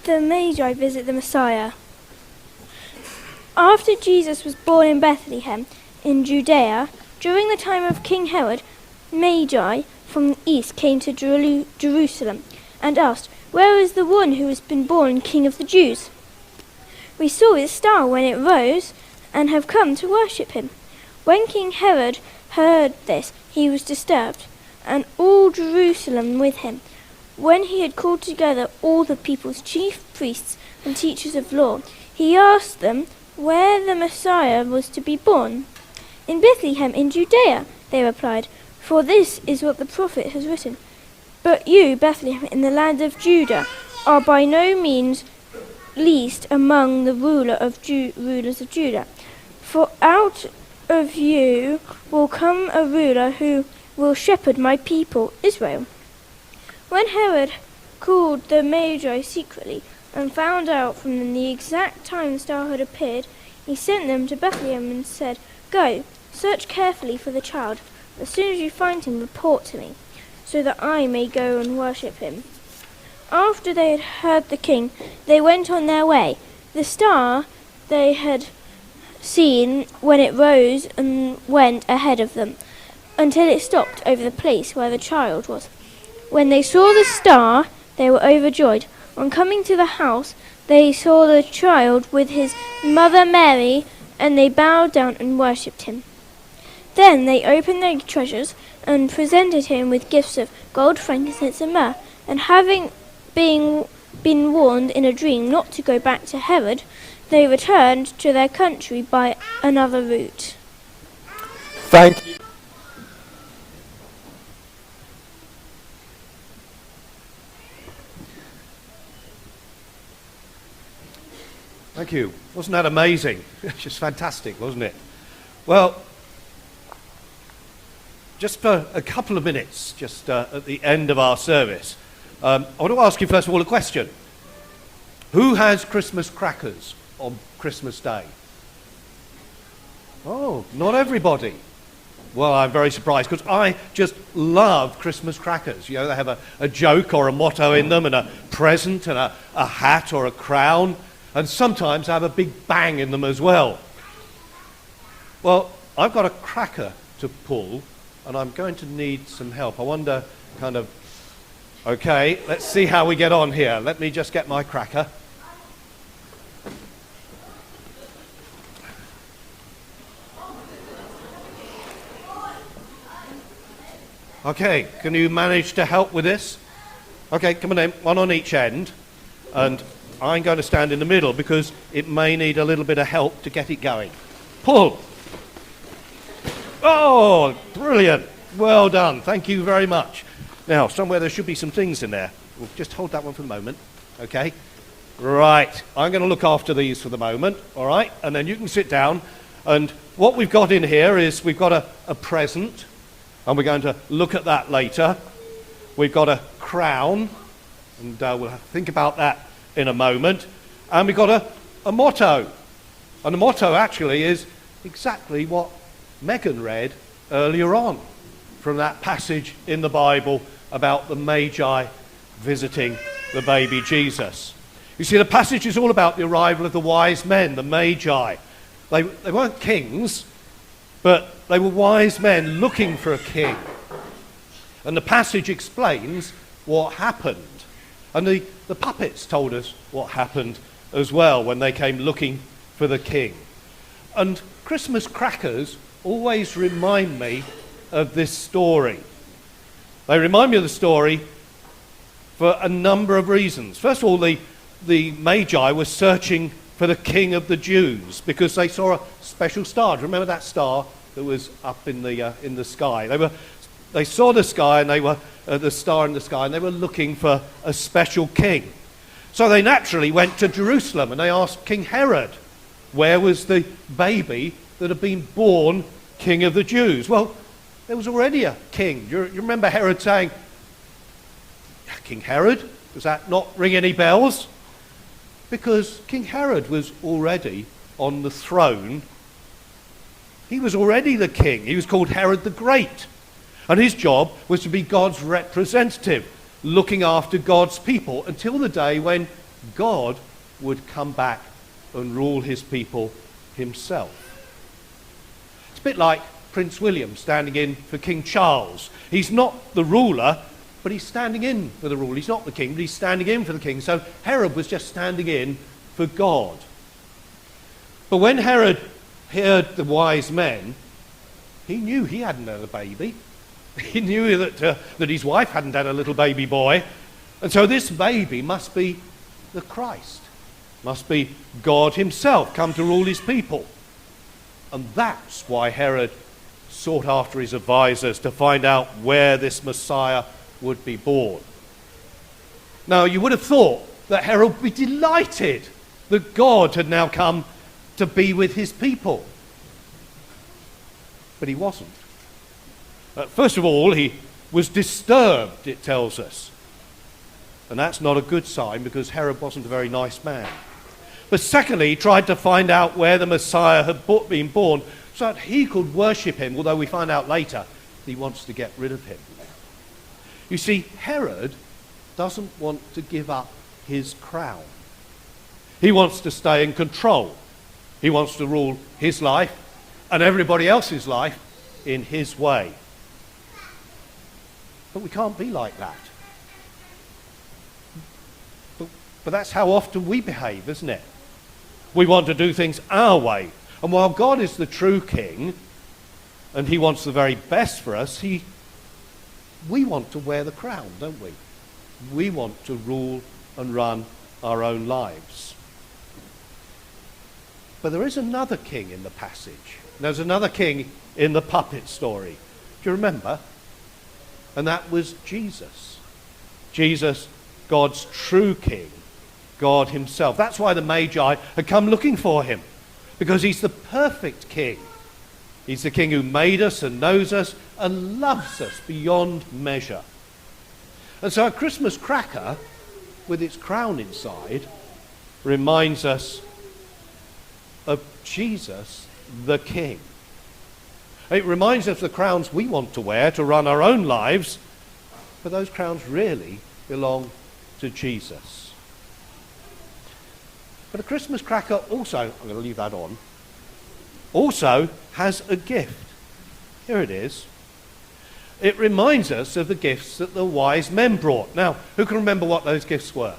The Magi visit the Messiah. After Jesus was born in Bethlehem, in Judea, during the time of King Herod, Magi from the east came to Jerusalem and asked, "Where is the one who has been born King of the Jews? We saw his star when it rose and have come to worship him." When King Herod heard this, he was disturbed, and all Jerusalem with him. When he had called together all the people's chief priests and teachers of law, he asked them where the Messiah was to be born. "In Bethlehem in Judea," they replied, "for this is what the prophet has written. But you, Bethlehem, in the land of Judah, are by no means least among the rulers of Judah. For out of you will come a ruler who will shepherd my people Israel." When Herod called the Magi secretly and found out from them the exact time the star had appeared, he sent them to Bethlehem and said, "Go, search carefully for the child. As soon as you find him, report to me, so that I may go and worship him." After they had heard the king, they went on their way. The star they had seen when it rose and went ahead of them, until it stopped over the place where the child was. When they saw the star, they were overjoyed. On coming to the house, they saw the child with his mother Mary, and they bowed down and worshipped him. Then they opened their treasures and presented him with gifts of gold, frankincense, and myrrh. And having been warned in a dream not to go back to Herod, they returned to their country by another route. Thank you. Thank you. Wasn't that amazing? Just fantastic, wasn't it? Well, just for a couple of minutes, just at the end of our service, I want to ask you first of all a question. Who has Christmas crackers on Christmas Day? Oh, not everybody. Well, I'm very surprised because I just love Christmas crackers. You know, they have a joke or a motto in them and a present and a hat or a crown. And sometimes I have a big bang in them as well. Well, I've got a cracker to pull, and I'm going to need some help. I wonder, okay, let's see how we get on here. Let me just get my cracker. Okay, can you manage to help with this? Okay, come on in, one on each end, and I'm going to stand in the middle because it may need a little bit of help to get it going. Pull. Oh, brilliant. Well done. Thank you very much. Now, somewhere there should be some things in there. We'll just hold that one for the moment. Okay. Right. I'm going to look after these for the moment. All right. And then you can sit down. And what we've got in here is we've got a present. And we're going to look at that later. We've got a crown. And we'll think about that in a moment. And we've got a motto. And the motto actually is exactly what Megan read earlier on from that passage in the Bible about the Magi visiting the baby Jesus. You see, the passage is all about the arrival of the wise men, the Magi. They weren't kings, but they were wise men looking for a king. And the passage explains what happened. And the puppets told us what happened as well when they came looking for the king. And Christmas crackers always remind me of this story. They remind me of the story for a number of reasons. First of all, the Magi were searching for the King of the Jews because they saw a special star. Do you remember that star that was up in the sky? They saw the sky, and they were the star in the sky, and they were looking for a special king. So they naturally went to Jerusalem and they asked King Herod, where was the baby that had been born King of the Jews? Well, there was already a king. You remember Herod saying, King Herod? Does that not ring any bells? Because King Herod was already on the throne. He was already the king. He was called Herod the Great. And his job was to be God's representative, looking after God's people until the day when God would come back and rule his people himself. It's a bit like Prince William standing in for King Charles. He's not the ruler, but he's standing in for the ruler. He's not the king, but he's standing in for the king. So Herod was just standing in for God. But when Herod heard the wise men, he knew he hadn't had a baby. He knew that his wife hadn't had a little baby boy. And so this baby must be the Christ, must be God himself come to rule his people. And that's why Herod sought after his advisors to find out where this Messiah would be born. Now, you would have thought that Herod would be delighted that God had now come to be with his people. But he wasn't. First of all, he was disturbed, it tells us. And that's not a good sign, because Herod wasn't a very nice man. But secondly, he tried to find out where the Messiah had been born so that he could worship him, although we find out later he wants to get rid of him. You see, Herod doesn't want to give up his crown. He wants to stay in control. He wants to rule his life and everybody else's life in his way. But we can't be like that. But that's how often we behave, isn't it? We want to do things our way. And while God is the true king, and he wants the very best for us, we want to wear the crown, don't we? We want to rule and run our own lives. But there is another king in the passage. There's another king in the puppet story. Do you remember? And that was Jesus. Jesus, God's true king, God himself. That's why the Magi had come looking for him, because he's the perfect king. He's the king who made us and knows us and loves us beyond measure. And so a Christmas cracker with its crown inside reminds us of Jesus the King. It reminds us of the crowns we want to wear to run our own lives, but those crowns really belong to Jesus. But a Christmas cracker also, I'm going to leave that on, also has a gift. Here it is. It reminds us of the gifts that the wise men brought. Now, who can remember what those gifts were?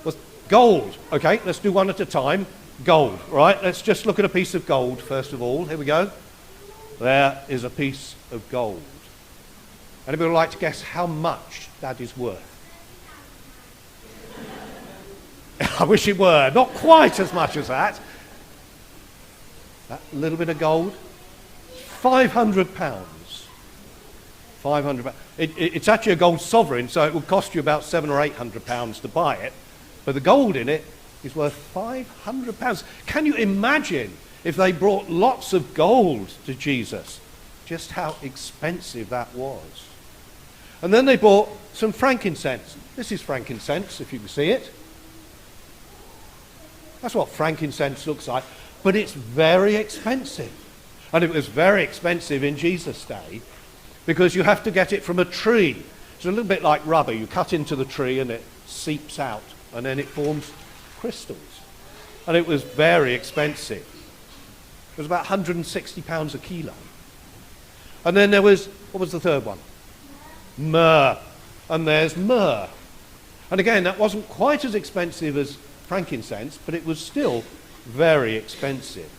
Was gold. Okay, let's do one at a time. Gold, right? Let's just look at a piece of gold first of all. Here we go. There is a piece of gold. Anybody would like to guess how much that is worth? I wish it were. Not quite as much as that. That little bit of gold. £500. £500. It's actually a gold sovereign, so it would cost you about £700 or £800 to buy it. But the gold in it is worth £500. Can you imagine if they brought lots of gold to Jesus? Just how expensive that was. And then they bought some frankincense. This is frankincense, if you can see it. That's what frankincense looks like. But it's very expensive. And it was very expensive in Jesus' day because you have to get it from a tree. It's a little bit like rubber. You cut into the tree and it seeps out and then it forms crystals. And it was very expensive. It was about £160 a kilo. And then there was, what was the third one? Myrrh. And there's myrrh. And again, that wasn't quite as expensive as frankincense, but it was still very expensive.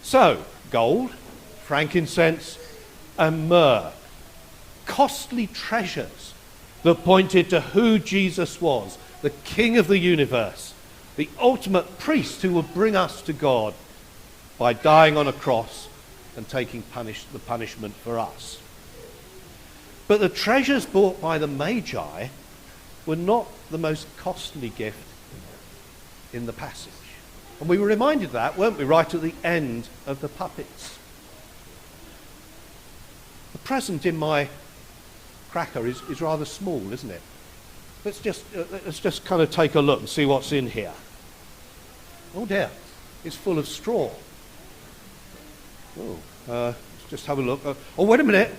So, gold, frankincense, and myrrh. Costly treasures that pointed to who Jesus was, the King of the universe, the ultimate priest who would bring us to God by dying on a cross and taking the punishment for us. But the treasures bought by the Magi were not the most costly gift in the passage. And we were reminded of that, weren't we, right at the end of the puppets. The present in my cracker is rather small, isn't it? Let's just kind of take a look and see what's in here. Oh dear, it's full of straw. Let's just have a look. Oh, wait a minute.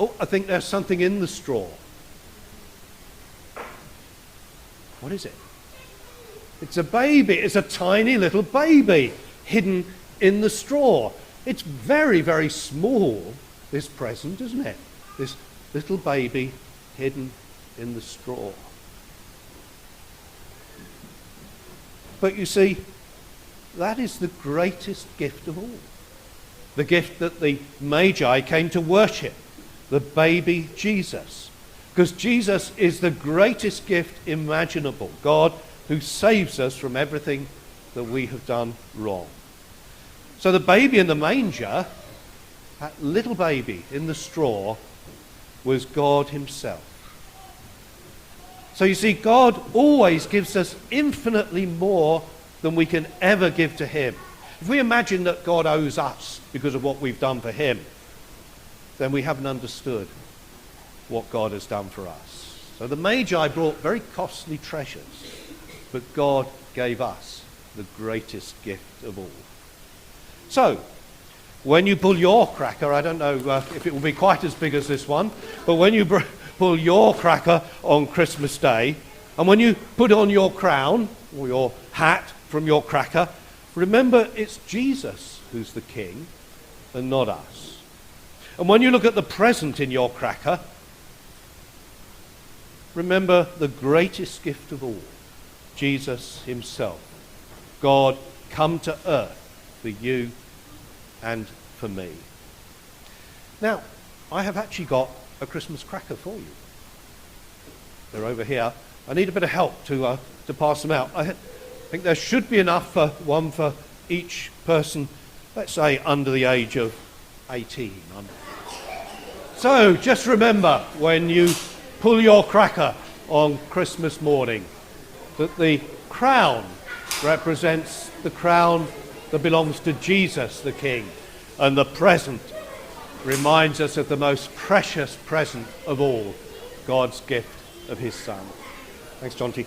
Oh, I think there's something in the straw. What is it? It's a baby. It's a tiny little baby hidden in the straw. It's very, very small, this present, isn't it? This little baby hidden in the straw. But you see, that is the greatest gift of all. The gift that the Magi came to worship, the baby Jesus. Because Jesus is the greatest gift imaginable. God who saves us from everything that we have done wrong. So the baby in the manger, that little baby in the straw, was God himself. So you see, God always gives us infinitely more than we can ever give to him. If we imagine that God owes us because of what we've done for him, then we haven't understood what God has done for us. So the Magi brought very costly treasures, but God gave us the greatest gift of all. So, when you pull your cracker, I don't know if it will be quite as big as this one, but when you pull your cracker on Christmas Day, and when you put on your crown or your hat from your cracker, remember it's Jesus who's the king and not us. And when you look at the present in your cracker, remember the greatest gift of all, Jesus himself. God come to earth for you and for me. Now, I have actually got a Christmas cracker for you. They're over here. I need a bit of help to pass them out. I think there should be enough for one for each person, let's say under the age of 18. So just remember when you pull your cracker on Christmas morning that the crown represents the crown that belongs to Jesus the King, and the present reminds us of the most precious present of all, God's gift of his Son. Thanks, Jonty.